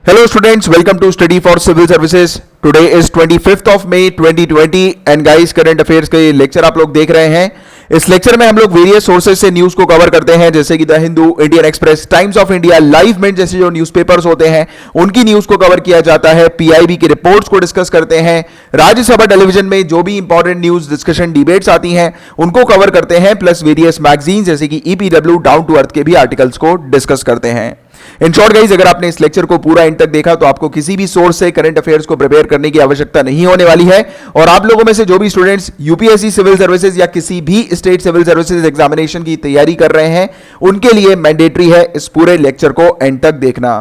Hello students, welcome to Study for Civil Services. Today is 25th of May 2020 and guys current affairs के lecture आप लोग देख रहे हैं. इस लेक्चर में हम लोग वेरियस सोर्सेज से न्यूज को कवर करते हैं, जैसे कि the Hindu, Indian express, times of India, live minute जैसे जो न्यूज़पेपर्स होते हैं उनकी न्यूज को कवर किया जाता है. पीआईबी की रिपोर्ट्स को डिस्कस करते हैं. राज्यसभा टेलीविजन में जो भी इंपॉर्टेंट न्यूज डिस्कशन डिबेट्स आती हैं उनको कवर करते हैं, प्लस वेरियस मैगजीन जैसे कि ईपीडब्ल्यू, डाउन टू अर्थ के भी आर्टिकल्स को डिस्कस करते हैं. इन शॉर्ट गाइज, अगर आपने इस लेक्चर को पूरा एंड तक देखा तो आपको किसी भी सोर्स से करंट अफेयर्स को प्रिपेयर करने की आवश्यकता नहीं होने वाली है. और आप लोगों में से जो भी स्टूडेंट्स यूपीएससी सिविल सर्विसेज या किसी भी स्टेट सिविल सर्विसेज एग्जामिनेशन की तैयारी कर रहे हैं उनके लिए मैंडेटरी है इस पूरे लेक्चर को एंड तक देखना.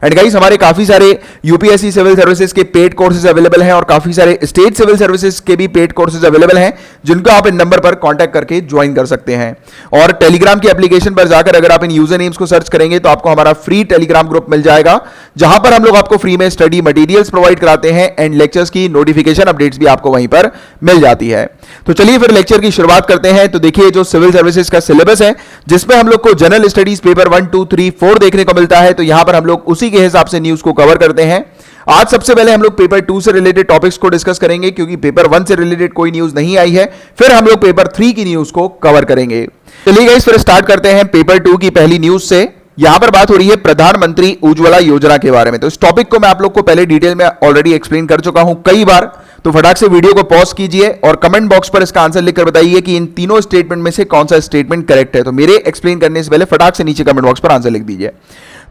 एंड गाइस, हमारे काफी सारे यूपीएससी सिविल सर्विसेज के पेड कोर्सेज अवेलेबल हैं और काफी सारे स्टेट सिविल सर्विसेज के भी पेड कोर्सेज अवेलेबल हैं जिनको आप इन नंबर पर कांटेक्ट करके ज्वाइन कर सकते हैं. और टेलीग्राम की एप्लीकेशन पर जाकर अगर आप इन यूजर नेम्स को सर्च करेंगे तो आपको हमारा फ्री टेलीग्राम ग्रुप मिल जाएगा, जहां पर हम लोग आपको फ्री में स्टडी मटेरियल्स प्रोवाइड कराते हैं एंड लेक्चर्स की नोटिफिकेशन अपडेट्स भी आपको वहीं पर मिल जाती है. तो चलिए फिर लेक्चर की शुरुआत करते हैं. तो देखिए, जो सिविल सर्विसेज का सिलेबस है जिसमें हम लोग को जनरल स्टडीज पेपर 1, 2, 3, 4 देखने को मिलता है, तो यहां पर हम लोग उसी के हिसाब से न्यूज को कवर करते हैं. आज सबसे पहले हम लोग पेपर 2 से रिलेटेड टॉपिक्स को डिस्कस करेंगे क्योंकि पेपर 1 से रिलेटेड कोई न्यूज नहीं आई है. फिर हम लोग पेपर 3 की न्यूज को कवर करेंगे. चलिए गाइस, फिर स्टार्ट करते हैं पेपर 2 की पहली न्यूज से. यहां पर बात हो रही है प्रधानमंत्री उज्ज्वला योजना के बारे में. तो इस टॉपिक को मैं आप लोग को पहले डिटेल में ऑलरेडी एक्सप्लेन कर चुका हूं कई बार, तो फटाक से वीडियो को पॉज कीजिए और कमेंट बॉक्स पर इसका आंसर लिखकर बताइए कि इन तीनों स्टेटमेंट में से कौन सा स्टेटमेंट करेक्ट है. तो मेरे एक्सप्लेन करने से पहले फटाक से नीचे कमेंट बॉक्स पर आंसर लिख दीजिए.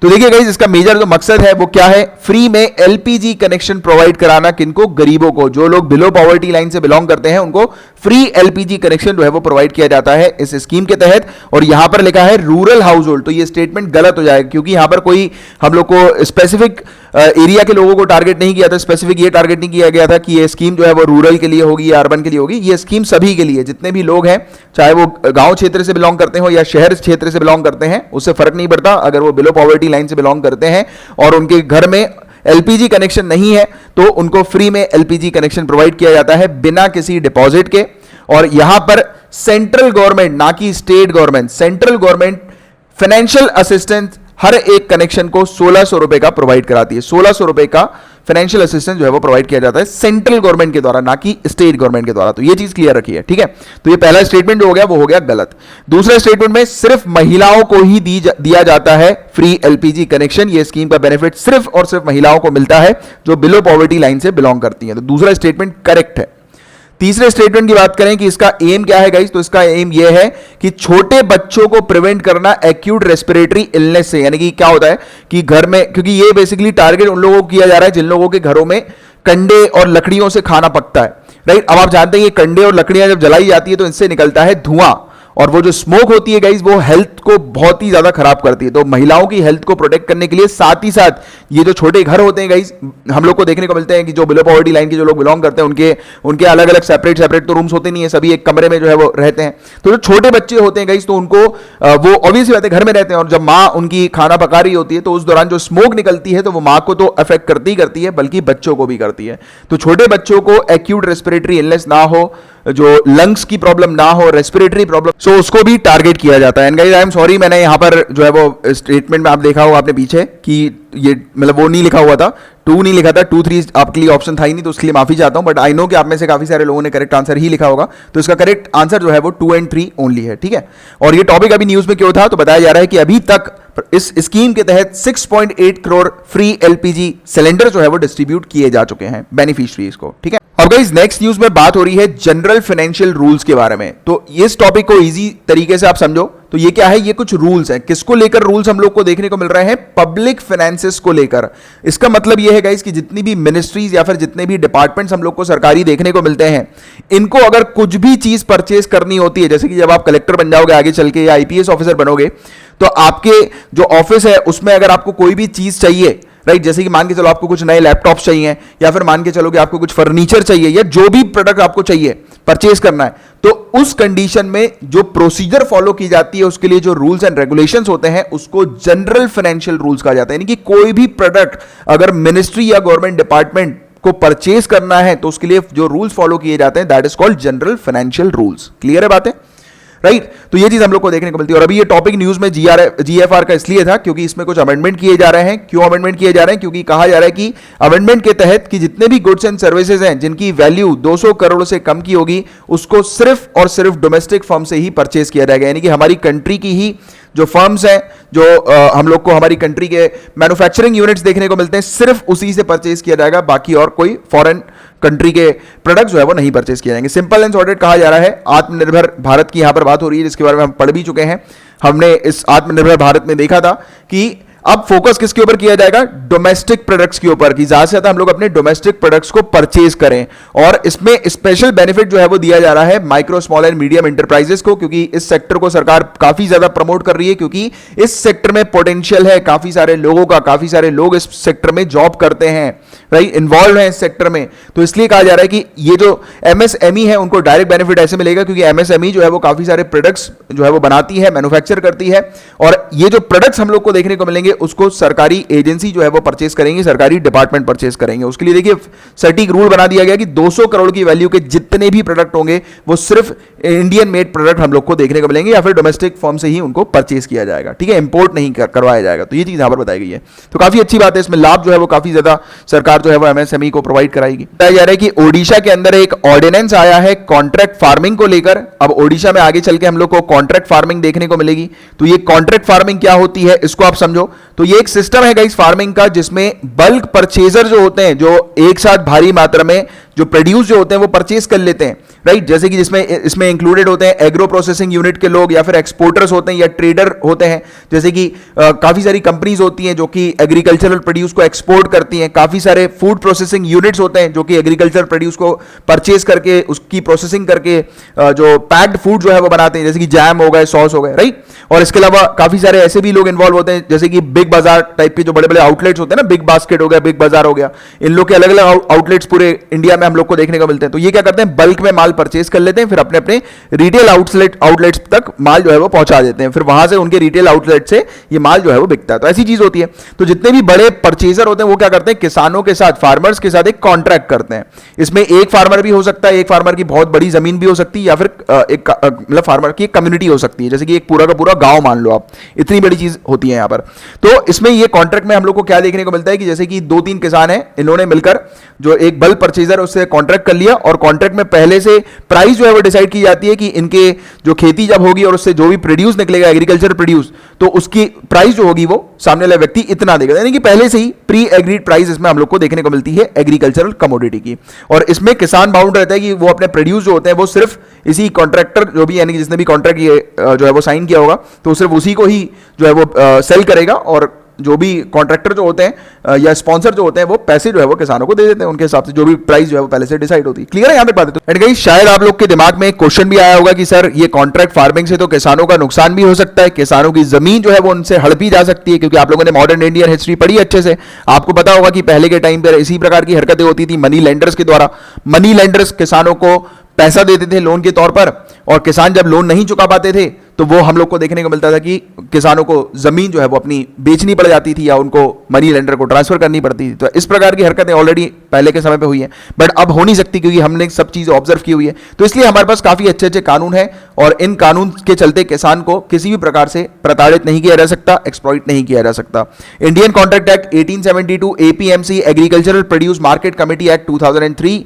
तो देखिए गाइस, इसका मेजर जो मकसद है वो क्या है, फ्री में एलपीजी कनेक्शन प्रोवाइड कराना. किनको? गरीबों को. जो लोग बिलो पॉवर्टी लाइन से बिलोंग करते हैं उनको फ्री एलपीजी कनेक्शन जो है वो प्रोवाइड किया जाता है इस स्कीम के तहत. और यहां पर लिखा है रूरल हाउस होल्ड, तो ये स्टेटमेंट गलत हो जाएगा क्योंकि यहां पर कोई हम लोग को स्पेसिफिक एरिया के लोगों को टारगेट नहीं किया था. स्पेसिफिक ये टारगेट नहीं किया गया था कि ये स्कीम जो है वो रूरल के लिए होगी या अर्बन के लिए होगी. ये स्कीम सभी के लिए, जितने भी लोग हैं, चाहे वो गांव क्षेत्र से बिलोंग करते हो या शहर क्षेत्र से बिलोंग करते हैं, उससे फर्क नहीं पड़ता. अगर वो बिलो पॉवर्टी लाइन से बिलोंग करते हैं और उनके घर में एलपीजी कनेक्शन नहीं है तो उनको फ्री में एलपीजी कनेक्शन प्रोवाइड किया जाता है बिना किसी डिपॉजिट के. और यहां पर सेंट्रल गवर्नमेंट, ना कि state government, central government financial assistance हर एक कनेक्शन को 1600 रुपए का प्रोवाइड कराती है. 1600 रुपए का फाइनेंशियल असिस्टेंस जो है वो प्रोवाइड किया जाता है सेंट्रल गवर्नमेंट के द्वारा, ना कि स्टेट गवर्नमेंट के द्वारा. तो ये चीज क्लियर रखिए, ठीक है. तो ये पहला स्टेटमेंट जो हो गया वो हो गया गलत. दूसरे स्टेटमेंट में सिर्फ महिलाओं को ही दिया जाता है फ्री एलपीजी कनेक्शन. ये स्कीम का बेनिफिट सिर्फ और सिर्फ महिलाओं को मिलता है जो बिलो पॉवर्टी लाइन से बिलोंग करती है. तो दूसरा स्टेटमेंट करेक्ट है. तीसरे स्टेटमेंट की बात करें कि इसका एम क्या है गाइस, तो इसका एम यह है कि छोटे बच्चों को प्रिवेंट करना एक्यूट रेस्पिरेटरी इलनेस से. यानी कि क्या होता है कि घर में, क्योंकि ये बेसिकली टारगेट उन लोगों को किया जा रहा है जिन लोगों के घरों में कंडे और लकड़ियों से खाना पकता है, राइट. अब आप जानते हैं ये कंडे और लकड़ियां जब जलाई जाती है तो इनसे निकलता है धुआं, और वो जो स्मोक होती है गाइस वो हेल्थ को बहुत ही ज्यादा खराब करती है. तो महिलाओं की हेल्थ को प्रोटेक्ट करने के लिए साथ ही साथ ये जो छोटे घर होते हैं गाइस, हम लोग को देखने को मिलते हैं कि जो बिलो पॉवर्टी लाइन के जो लोग बिलोंग करते हैं उनके अलग अलग सेपरेट तो रूम्स होते नहीं है, सभी एक कमरे में जो है वो रहते हैं. तो जो छोटे बच्चे होते हैं गाइस, तो उनको वो ऑब्वियसली बात है घर में रहते हैं और जब माँ उनकी खाना पका रही होती है तो उस दौरान जो स्मोक निकलती है तो वो माँ को तो अफेक्ट करती है बल्कि बच्चों को भी करती है. तो छोटे बच्चों को एक्यूट रेस्पिरेटरी इलनेस ना हो, जो लंग्स की प्रॉब्लम ना हो, रेस्पिरेटरी प्रॉब्लम, सो उसको भी टारगेट किया जाता है. And guys, I am sorry, मैंने यहां पर जो है वो स्टेटमेंट में आप देखा हो आपने पीछे कि ये मतलब वो नहीं लिखा हुआ था, 2 नहीं लिखा था, 2, 3 आपके लिए ऑप्शन था ही नहीं, तो उसके लिए माफी चाहता हूं. बट आई नो कि आप में से काफी सारे लोगों ने करेक्ट आंसर ही लिखा होगा. तो इसका करेक्ट आंसर जो है वो 2 और 3 ओनली है, ठीक है. और ये टॉपिक अभी न्यूज में क्यों था, तो बताया जा रहा है कि अभी तक इस स्कीम के तहत 6.8 करोड़ फ्री एलपीजी सिलेंडर जो है वो डिस्ट्रीब्यूट किए जा चुके हैं बेनिफिशियरीज को, ठीक है. अब गाइस, नेक्स्ट न्यूज में बात हो रही है जनरल फाइनेंशियल रूल्स के बारे में. तो इस टॉपिक को इजी तरीके से आप समझो तो ये क्या है, ये कुछ रूल्स हैं. किसको लेकर रूल्स हम लोग को देखने को मिल रहे हैं? पब्लिक फाइनेंसेस को लेकर. इसका मतलब ये है गाइस कि जितनी भी मिनिस्ट्रीज या फिर जितने भी डिपार्टमेंट्स हम लोग को सरकारी देखने को मिलते हैं, इनको अगर कुछ भी चीज परचेज करनी होती है, जैसे कि जब आप कलेक्टर बन जाओगे आगे चल के या आईपीएस ऑफिसर बनोगे, तो आपके जो ऑफिस है उसमें अगर आपको कोई भी चीज चाहिए, राइट, जैसे कि मान के चलो आपको कुछ नए लैपटॉप चाहिए या फिर मान के चलो कि आपको कुछ फर्नीचर चाहिए या जो भी प्रोडक्ट आपको चाहिए परचेज करना है, तो उस कंडीशन में जो प्रोसीजर फॉलो की जाती है उसके लिए जो रूल्स एंड रेगुलेशंस होते हैं उसको जनरल फाइनेंशियल रूल्स कहा जाता है. यानी कि कोई भी प्रोडक्ट अगर मिनिस्ट्री या गवर्नमेंट डिपार्टमेंट को परचेज करना है तो उसके लिए जो रूल्स फॉलो किए जाते हैं that is called general financial rules. Clear है बातें, राइट। तो ये चीज हम लोग को देखने को मिलती है। और अभी ये टॉपिक न्यूज में जीएफआर का इसलिए था क्योंकि इसमें कुछ अमेंडमेंट किए जा रहे हैं। क्यों अमेंडमेंट किए जा रहे हैं? क्योंकि कहा जा रहा है कि अमेंडमेंट के तहत कि जितने भी गुड्स एंड सर्विसेज हैं जिनकी वैल्यू 200 करोड़ से कम की होगी उसको सिर्फ और सिर्फ डोमेस्टिक फर्म से ही परचेज किया जाएगा, यानी कि हमारी कंट्री की ही जो फर्म्स हैं, जो हम लोग को हमारी कंट्री के मैन्युफैक्चरिंग यूनिट्स देखने को मिलते हैं, सिर्फ उसी से परचेज किया जाएगा, बाकी और कोई फॉरेन कंट्री के प्रोडक्ट्स जो है वो नहीं परचेज किए जाएंगे। सिंपल एंड सॉर्टेड कहा जा रहा है। आत्मनिर्भर भारत की यहां पर बात हो रही है जिसके बारे में हम पढ़ भी चुके हैं। हमने इस आत्मनिर्भर भारत में देखा था कि अब फोकस किसके ऊपर किया जाएगा? डोमेस्टिक प्रोडक्ट्स के ऊपर, कि ज्यादा से ज्यादा हम लोग अपने डोमेस्टिक प्रोडक्ट्स को परचेज करें। और इसमें स्पेशल बेनिफिट जो है वो दिया जा रहा है micro small and medium enterprises को, क्योंकि इस सेक्टर को सरकार काफी ज्यादा प्रमोट कर रही है, क्योंकि इस सेक्टर में पोटेंशियल है काफी सारे लोगों का, काफी सारे लोग इस सेक्टर में जॉब करते हैं, राइट, इन्वॉल्व है इस सेक्टर में। तो इसलिए कहा जा रहा है कि ये जो एमएसएमई है उनको डायरेक्ट बेनिफिट ऐसे मिलेगा क्योंकि एमएसएमई जो है वो काफी सारे प्रोडक्ट्स जो है वो बनाती है, मैन्युफैक्चर करती है, और ये जो प्रोडक्ट्स हम लोग को देखने को मिलेंगे उसको सरकारी एजेंसी जो है वो परचेस करेंगे, सरकारी डिपार्टमेंट परचेस करेंगे। उसके लिए देखिए सटीक रूल बना दिया गया कि 200 करोड़ की वैल्यू के जितने भी प्रोडक्ट होंगे वो सिर्फ इंडियन मेड प्रोडक्ट हम लोग को देखने को मिलेंगे या फिर डोमेस्टिक फर्म से ही उनको परचेस किया जाएगा, ठीक है, इंपोर्ट नहीं करवाया जाएगा। तो ये चीज यहां पर बताई गई है। तो काफी अच्छी बात है, इसमें लाभ जो है वो काफी ज्यादा सरकार जो है वो एमएसएमई को प्रोवाइड कराएगी। बताया जा रहा है कि ओडिशा के अंदर एक ऑर्डिनेंस आया है कॉन्ट्रैक्ट फार्मिंग को लेकर। अब ओडिशा में आगे चल के हम लोग को कॉन्ट्रैक्ट फार्मिंग देखने को मिलेगी। तो ये कॉन्ट्रैक्ट फार्मिंग क्या होती है इसको आप समझो। तो ये एक सिस्टम है गाइस फार्मिंग का जिसमें बल्क परचेजर जो होते हैं, जो एक साथ भारी मात्रा में जो प्रोड्यूस जो होते हैं वो परचेज कर लेते हैं, राइट। जैसे कि जिसमें इसमें इंक्लूडेड होते हैं एग्रो प्रोसेसिंग यूनिट के लोग या फिर एक्सपोर्टर्स होते हैं या ट्रेडर होते हैं। जैसे कि काफी सारी कंपनीज होती हैं जो कि एग्रीकल्चरल प्रोड्यूस को एक्सपोर्ट करती हैं, काफी सारे फूड प्रोसेसिंग यूनिट्स होते हैं जो कि एग्रीकल्चर प्रोड्यूस को परचेज करके उसकी प्रोसेसिंग करके जो पैक्ड फूड जो है वो बनाते हैं, जैसे कि जैम हो गए, सॉस हो गए, राइट। और इसके अलावा काफी सारे ऐसे भी लोग इन्वॉल्व होते हैं जैसे कि बिग बाजार टाइप के जो बड़े बड़े आउटलेट्स होते हैं ना, बिग बास्केट हो गया, बिग बाजार हो गया, इन लोग के अलग अलग आउटलेट्स पूरे इंडिया में हम लोग को देखने को मिलते हैं। तो ये क्या करते हैं, बल्क में माल परचेज कर लेते हैं, फिर अपने अपने रिटेल आउटलेट्स तक माल जो है वो पहुंचा देते हैं, फिर वहां से उनके रिटेल आउटलेट से ये माल जो है वो बिकता है। तो ऐसी चीज होती है। तो जितने भी बड़े परचेजर होते हैं वो क्या करते हैं, किसानों के साथ, फार्मर्स के साथ एक कॉन्ट्रैक्ट करते हैं। इसमें एक फार्मर भी हो सकता है, एक फार्मर की बहुत बड़ी जमीन भी हो सकती है, या फिर एक मतलब फार्मर की एक कम्युनिटी हो सकती है, जैसे कि एक पूरा का पूरा गांव मान लो आप, इतनी बड़ी चीज होती है यहां पर। तो इसमें ये कॉन्ट्रैक्ट में हम लोग को क्या देखने को मिलता है कि जैसे कि 2-3 किसान हैं, इन्होंने मिलकर जो एक बल्क परचेजर उससे कॉन्ट्रैक्ट कर लिया, और कॉन्ट्रैक्ट में पहले से प्राइस जो है वो डिसाइड की जाती है कि इनके जो खेती जब होगी और उससे जो भी प्रोड्यूस निकलेगा एग्रीकल्चर प्रोड्यूस, तो उसकी प्राइस जो होगी वो सामने वाला व्यक्ति इतना देगा, यानी कि पहले से ही प्री एग्रीड प्राइस इसमें हम लोग को देखने को मिलती है एग्रीकल्चरल कमोडिटी की। और इसमें किसान बाउंड रहता है कि वो अपने प्रोड्यूस जो होते हैं वो सिर्फ इसी कॉन्ट्रैक्टर जो भी, यानी कि जिसने भी कॉन्ट्रैक्ट ये जो है वो साइन किया होगा, तो सिर्फ उसी को ही जो है वो सेल करेगा, और जो भी कॉन्ट्रैक्टर जो होते हैं या स्पॉन्सर जो होते हैं वो पैसे जो है वो किसानों को दे देते हैं उनके हिसाब से, जो भी प्राइस जो है वो पहले से डिसाइड होती है। क्लियर है यहाँ पे बात है? तो एंड गाइस शायद आप लोग के दिमाग में एक क्वेश्चन भी आया होगा कि सर ये कॉन्ट्रैक्ट फार्मिंग से तो किसानों का नुकसान भी हो सकता है, किसानों की जमीन जो है वो उनसे हड़पी जा सकती है, क्योंकि आप लोगों ने मॉडर्न इंडियन हिस्ट्री पढ़ी अच्छे से, आपको पता होगा कि पहले के टाइम पर इसी प्रकार की हरकतें होती थी मनी लेंडर्स के द्वारा। मनी लेंडर्स किसानों को पैसा देते थे लोन के तौर पर, और किसान जब लोन नहीं चुका पाते थे तो वो हम लोग को देखने को मिलता था कि किसानों को जमीन जो है वो अपनी बेचनी पड़ जाती थी या उनको मनी लेंडर को ट्रांसफर करनी पड़ती थी। तो इस प्रकार की हरकतें ऑलरेडी पहले के समय पे हुई है, बट अब हो नहीं सकती क्योंकि हमने सब चीजें ऑब्जर्व की हुई है। तो इसलिए हमारे पास काफी अच्छे अच्छे कानून हैं, और इन कानून के चलते किसान को किसी भी प्रकार से प्रताड़ित नहीं किया जा सकता, एक्सप्लॉइट नहीं किया जा सकता। Indian contract act 1872, APMC agricultural produce market committee act 2003,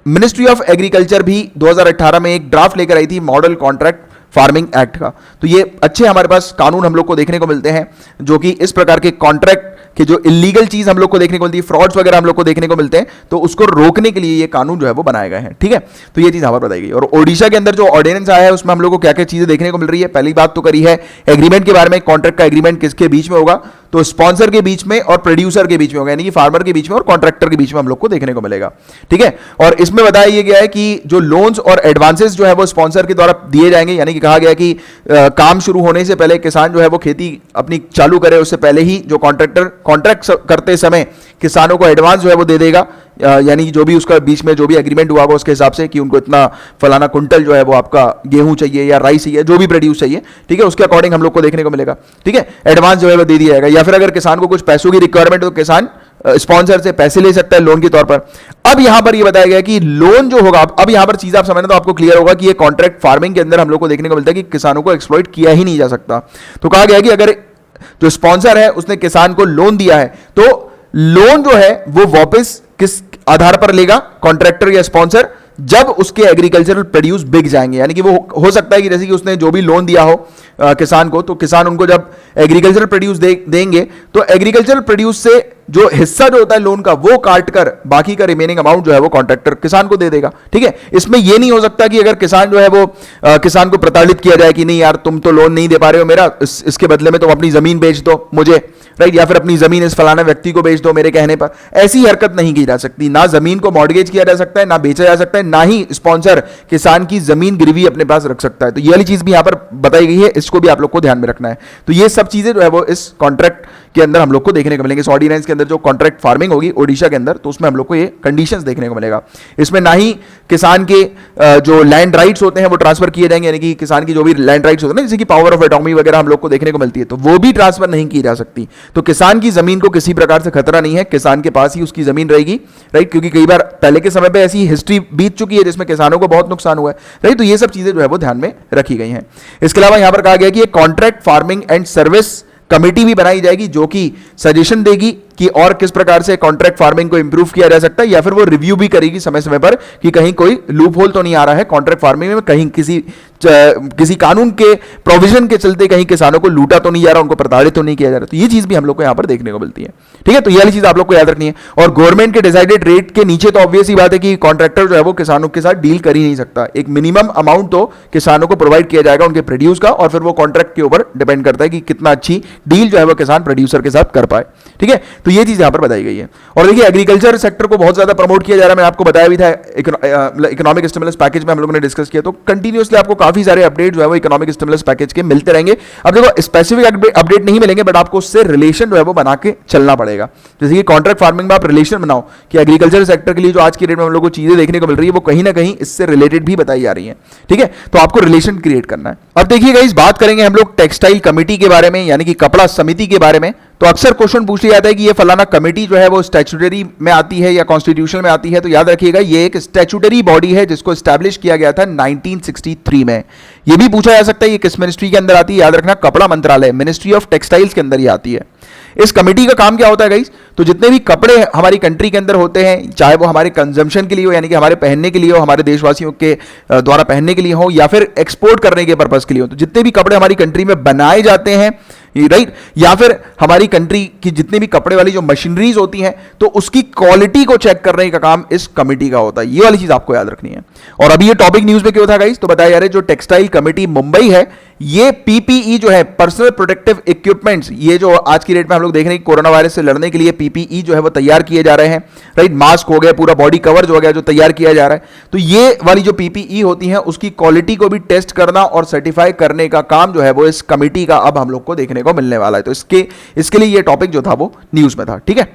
ministry of agriculture भी 2018 में एक ड्राफ्ट लेकर आई थी मॉडल कॉन्ट्रैक्ट फार्मिंग एक्ट का। तो ये अच्छे हमारे पास कानून हम लोग को देखने को मिलते हैं जो कि इस प्रकार के कॉन्ट्रैक्ट कि जो इलीगल चीज हम लोग को देखने को मिलती है, फ्रॉड्स वगैरह हम लोग को देखने को मिलते हैं, तो उसको रोकने के लिए ये कानून जो है वो बनाए गए हैं। ठीक है, तो ये चीज हमारे बताई गई। और ओडिशा के अंदर जो ऑर्डिनेंस आया है उसमें हम लोग को क्या क्या चीजें देखने को मिल रही है। पहली बात तो करी है एग्रीमेंट के बारे में, कॉन्ट्रैक्ट का एग्रीमेंट किसके बीच में होगा, तो स्पॉन्सर के बीच में और प्रोड्यूसर के बीच में होगा, यानी कि फार्मर के बीच में और कॉन्ट्रैक्टर के बीच में हम लोग को देखने को मिलेगा। ठीक है, और इसमें बताया गया है कि जो लोन्स और एडवांसेस जो है वो स्पॉन्सर के द्वारा दिए जाएंगे, यानी कि कहा गया कि काम शुरू होने से पहले किसान जो है वो खेती अपनी चालू करे उससे पहले ही जो कॉन्ट्रैक्टर कॉन्ट्रैक्ट करते समय किसानों को एडवांस जो है वो दे देगा, यानी कि जो भी उसका बीच में जो भी एग्रीमेंट हुआ होगा उसके हिसाब से कि उनको इतना फलाना कुंटल जो है वो आपका गेहूं चाहिए या राइस चाहिए, जो भी प्रोड्यूस चाहिए, ठीक है, उसके अकॉर्डिंग हम लोग को देखने को मिलेगा। ठीक है, एडवांस जो है वो दे दिया जाएगा। या फिर अगर किसान को कुछ पैसों की रिक्वायरमेंट हो तो किसान स्पॉन्सर से पैसे ले सकता है लोन के तौर पर। अब यहां पर ये बताया गया कि लोन जो होगा, अब यहां पर चीज आप समझना तो आपको क्लियर होगा कि ये कॉन्ट्रैक्ट फार्मिंग के अंदर हम लोग को देखने को मिलता है कि किसानों को एक्सप्लॉइट किया ही नहीं जा सकता। तो कहा गया कि अगर जो स्पॉन्सर है उसने किसान को लोन दिया है तो लोन जो है वो वापस किस आधार पर लेगा कॉन्ट्रैक्टर या स्पॉन्सर, जब उसके एग्रीकल्चरल प्रोड्यूस बिक जाएंगे। यानी कि वो हो सकता है कि जैसे कि उसने जो भी लोन दिया हो किसान को, तो किसान उनको जब एग्रीकल्चरल प्रोड्यूस देंगे तो एग्रीकल्चरल प्रोड्यूस से जो हिस्सा जो होता है लोन का वो काट कर बाकी का रिमेनिंग अमाउंट जो है वो कॉन्ट्रैक्टर किसान को दे देगा। ठीक है, इसमें ये नहीं हो सकता कि अगर किसान जो है वो किसान को प्रताड़ित किया जाए कि नहीं यार तुम तो लोन नहीं दे पा रहे हो मेरा, इसके बदले में तुम अपनी जमीन बेच दो मुझे, राइट, या फिर अपनी जमीन इस फलाना व्यक्ति को बेच दो मेरे कहने पर। ऐसी हरकत नहीं की जा सकती। ना जमीन को मॉर्गेज किया जा सकता है, ना बेचा जा सकता है, ना ही स्पॉन्सर किसान की जमीन गिरवी अपने पास रख सकता है। तो ये वाली चीज भी यहां पर बताई गई है, इसको भी आप लोग को ध्यान में रखना है। तो ये सब चीजें जो है वो इस कॉन्ट्रैक्ट के अंदर हम लोग को देखने को मिलेंगे। इस ऑर्डिनेंस के अंदर जो कॉन्ट्रैक्ट फार्मिंग होगी ओडिशा के अंदर, तो उसमें हम लोग को ये कंडीशंस देखने को मिलेगा। इसमें ना ही किसान के जो लैंड राइट्स होते हैं वो ट्रांसफर किए जाएंगे, यानी कि किसान की जो भी लैंड राइट्स होते हैं ना, जैसे कि पावर ऑफ एटॉर्नी वगैरह हम लोग को देखने को मिलती है, तो वो भी ट्रांसफर नहीं की जा सकती। तो किसान की जमीन को किसी प्रकार से खतरा नहीं है, किसान के पास ही उसकी जमीन रहेगी, राइट, क्योंकि कई बार पहले के समय पे ऐसी हिस्ट्री बीत चुकी है जिसमें किसानों को बहुत नुकसान हुआ है, राइट। तो ये सब चीजें जो है वो ध्यान में रखी गई हैं। इसके अलावा यहां पर कहा गया कि contract farming and service committee भी बनाई जाएगी जो कि सजेशन देगी कि और किस प्रकार से कॉन्ट्रैक्ट फार्मिंग को इंप्रूव किया जा सकता है, या फिर वो रिव्यू भी करेगी समय समय पर कि कहीं कोई लूप होल तो नहीं आ रहा है कॉन्ट्रैक्ट फार्मिंग में, कहीं किसी कानून के प्रोविजन के चलते कहीं किसानों को लूटा तो नहीं जा रहा, उनको प्रताड़ित तो नहीं किया जा रहा। तो ये चीज भी हम लोग को यहां पर देखने को मिलती है। ठीक है, तो ये वाली चीज आप लोग को याद रखनी है। और गवर्नमेंट के डिसाइडेड रेट के नीचे तो ऑब्वियस ही बात है कि कॉन्ट्रैक्टर जो है वो किसानों के साथ डील कर ही नहीं सकता। एक मिनिमम अमाउंट तो किसानों को प्रोवाइड किया जाएगा उनके प्रोड्यूस का, और फिर वो कॉन्ट्रैक्ट के ऊपर डिपेंड करता है कि कितना अच्छी डील जो है वो किसान प्रोड्यूसर के साथ कर पाए। ठीक है, तो ये चीज यहां पर बताई गई है। और देखिए एग्रीकल्चर सेक्टर को बहुत ज्यादा प्रमोट किया जा रहा है, मैं आपको बताया भी था इकोनॉमिक स्टिमुलस पैकेज में हम लोगों ने डिस्कस किया। तो कंटिन्यूअसली आपको काफी सारे अपडेट जो है वो इकोनॉमिक स्टिमुलस पैकेज के मिलते रहेंगे। अब देखो स्पेसिफिक अपडेट नहीं मिलेंगे, बट आपको उससे रिलेशन जो है वो बना के चलना पड़ेगा। जैसे कि कॉन्ट्रैक्ट फार्मिंग में आप रिलेशन बनाओ कि एग्रीकल्चर सेक्टर के लिए जो आज की डेट में हम लोग को चीजें देखने को मिल रही है वो कहीं ना कहीं इससे रिलेटेड भी बताई जा रही है। ठीक है, तो आपको रिलेशन क्रिएट करना है। अब देखिएगा इस बात करेंगे हम लोग टेक्सटाइल कमेटी के बारे में, यानी कि कपड़ा समिति के बारे में। तो अक्सर क्वेश्चन पूछ लिया जाता है कि ये फलाना कमेटी जो है वो स्टैट्यूटरी में आती है या कॉन्स्टिट्यूशन में आती है। तो याद रखिएगा ये एक स्टैट्यूटरी बॉडी है जिसको एस्टैब्लिश किया गया था 1963 में। ये भी पूछा जा सकता है ये किस मिनिस्ट्री के अंदर आती है, याद रखना कपड़ा मंत्रालय, मिनिस्ट्री ऑफ टेक्सटाइल्स के अंदर ही आती है। इस कमेटी का काम क्या होता है गाइस? तो जितने भी कपड़े हमारी कंट्री के अंदर होते हैं, चाहे वो हमारे कंजम्पशन के लिए हो, यानी कि हमारे पहनने के लिए हो, हमारे देशवासियों के द्वारा पहनने के लिए हो, या फिर एक्सपोर्ट करने के पर्पस के लिए हो, तो जितने भी कपड़े हमारी कंट्री में बनाए जाते हैं, राइट, या फिर हमारी कंट्री की जितने भी कपड़े वाली जो मशीनरीज होती हैं, तो उसकी क्वालिटी को चेक करने का काम इस कमेटी का होता है। ये वाली चीज आपको याद रखनी है। और अभी ये टॉपिक न्यूज में क्यों था गाइस? तो बताया जा रहा है जो टेक्सटाइल कमेटी मुंबई है, ये पीपीई जो है पर्सनल प्रोटेक्टिव इक्विपमेंट्स, ये जो आज की डेट में हम लोग देख रहे हैं कोरोना वायरस से लड़ने के लिए पीपीई जो है वो तैयार किए जा रहे हैं, राइट। मास्क हो गया, पूरा बॉडी कवर जो हो गया जो तैयार किया जा रहा है, तो ये वाली जो पीपीई होती है उसकी क्वालिटी को भी टेस्ट करना और सर्टिफाई करने का काम जो है वो इस कमेटी का अब हम लोग को देखने को मिलने वाला है। तो इसके लिए ये टॉपिक जो था वो न्यूज में था। ठीक है,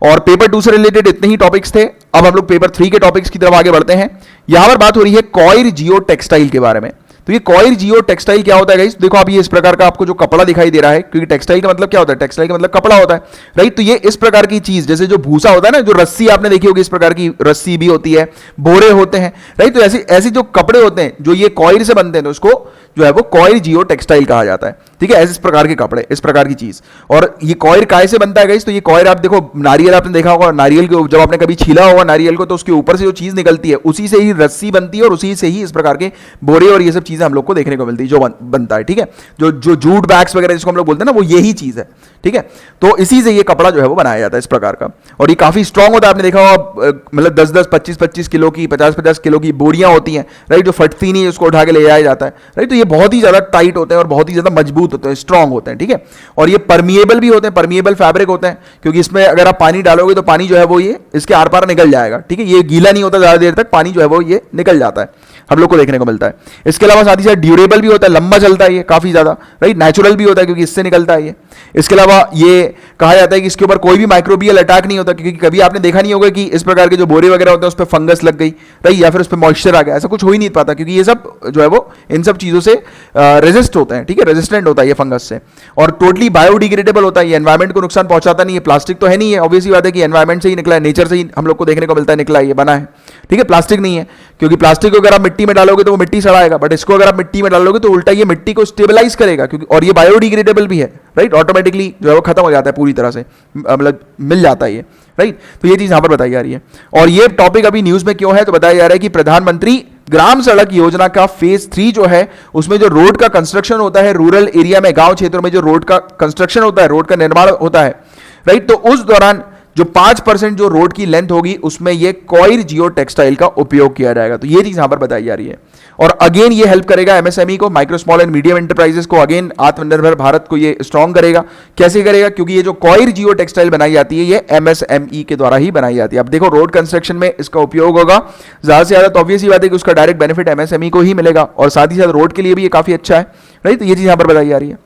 और पेपर 2 से रिलेटेड इतने ही टॉपिक्स थे। अब हम लोग पेपर 3 के टॉपिक्स की तरफ आगे बढ़ते हैं। यहां पर बात हो रही है कॉयर जियो टेक्सटाइल के बारे में। तो ये कॉयर जियो टेक्सटाइल क्या होता है गाइस? देखो आप ये इस प्रकार का आपको जो कपड़ा दिखाई दे रहा है, क्योंकि टेक्सटाइल का मतलब क्या होता है? टेक्सटाइल का मतलब कपड़ा होता है, राइट। तो ये इस प्रकार की चीज, जैसे जो भूसा होता है ना, जो रस्सी आपने देखी होगी, इस प्रकार की रस्सी भी होती है, बोरे होते हैं, राइट। तो ऐसे जो कपड़े होते हैं जो ये कॉयर से बनते हैं, तो उसको जो है वो कॉयर जियो टेक्सटाइल कहा जाता है। ठीक है, इस प्रकार के कपड़े, इस प्रकार की चीज। और ये कॉयर काय से बनता है गाइस? तो ये कॉयर आप देखो, नारियल आपने देखा होगा, नारियल को जब आपने कभी छीला होगा नारियल को, तो उसके ऊपर से जो चीज निकलती है उसी से ही रस्सी बनती है, और उसी से ही इस प्रकार के बोरे और ये सब चीजें हम लोग को देखने को मिलती है जो बनता है। ठीक है, जो जूट बैग्स वगैरह जिसको हम लोग बोलते हैं ना, वो यही चीज है। ठीक है, तो इसी से ये कपड़ा जो है वो बनाया जाता है इस प्रकार का। और ये काफी स्ट्रांग होता है, आपने देखा होगा, मतलब 10-10, 25-25 किलो की, 50-50 किलो की बोरियां होती हैं, राइट, जो फटती नहीं, उसको उठा के ले जाया जाता है, राइट। तो ये बहुत ही ज्यादा टाइट होते हैं और बहुत ही ज्यादा मजबूत होते हैं, स्ट्रांग होते हैं। ठीक है, और ये परमिएबल भी होते हैं, परमिएबल फैब्रिक होते हैं, क्योंकि इसमें अगर आप पानी डालोगे तो पानी जो है वो ये इसके आर पार निकल जाएगा। ठीक है, ये गीला नहीं होता ज्यादा देर तक, पानी जो है वो ये निकल जाता है, हम लोग को देखने को मिलता है। इसके अलावा साथ ही साथ ड्यूरेबल भी होता है, लंबा चलता है ये काफी ज्यादा, राइट, नेचुरल भी होता है क्योंकि इससे निकलता है ये। इसके अलावा ये कहा जाता है कि इसके ऊपर कोई भी माइक्रोबियल अटैक नहीं होता, क्योंकि कभी आपने देखा नहीं होगा कि इस प्रकार के जो बोरे वगैरह होते हैं उस पर फंगस लग गई, राइट, या फिर उस पर मॉइस्चर आ गया, ऐसा कुछ हो ही नहीं पाता, क्योंकि ये सब जो है वो इन सब चीजों से रेजिस्ट होते हैं, ठीक है, रेजिस्टेंट होता है ये फंगस से, और टोटली बायोडिग्रेडेबल होता है, ये एनवायरमेंट को नुकसान पहुंचाता नहीं है। प्लास्टिक तो है नहीं है, ऑब्वियसली बात है कि एनवायरमेंट से ही निकला है, नेचर से ही हम लोग को देखने को मिलता है, निकला है, ये बना है, ठीक है, प्लास्टिक नहीं है, क्योंकि प्लास्टिक को अगर आप मिट्टी में डालोगे तो वो मिट्टी सड़ाएगा, बट इसको अगर आप मिट्टी में डालोगे तो उल्टा ये मिट्टी को स्टेबलाइज करेगा, क्योंकि और ये बायोडिग्रेडेबल भी है, राइट, ऑटोमेटिकली जो है वो खत्म हो जाता है पूरी तरह से, मतलब मिल जाता है ये, राइट। तो ये चीज यहां पर बताई जा रही है। और ये टॉपिक अभी न्यूज में क्यों है, तो बताया जा रहा है कि प्रधानमंत्री ग्राम सड़क योजना का फेज 3 जो है उसमें जो रोड का कंस्ट्रक्शन होता है रूरल एरिया में, गांव क्षेत्रों में जो रोड का कंस्ट्रक्शन होता है, रोड का निर्माण होता है, राइट, तो उस दौरान जो 5% जो रोड की लेंथ होगी उसमें ये कॉयर जियो टेक्सटाइल का उपयोग किया जाएगा। तो ये चीज यहां पर बताई जा रही है। और अगेन ये हेल्प करेगा एमएसएमई को, micro small and medium enterprises को, अगेन आत्मनिर्भर भारत को ये स्ट्रांग करेगा। कैसे करेगा, क्योंकि ये जो कॉयर जियो टेक्सटाइल बनाई जाती है ये एमएसएमई के द्वारा ही बनाई जाती है। अब देखो रोड कंस्ट्रक्शन में इसका उपयोग होगा ज्यादा से ज्यादा, तो ऑब्वियस ही बात है कि उसका डायरेक्ट बेनिफिट एमएसएमई को ही मिलेगा, और साथ ही साथ रोड के लिए भी ये काफी अच्छा है, राइट। तो ये चीज यहां पर बताई जा रही है,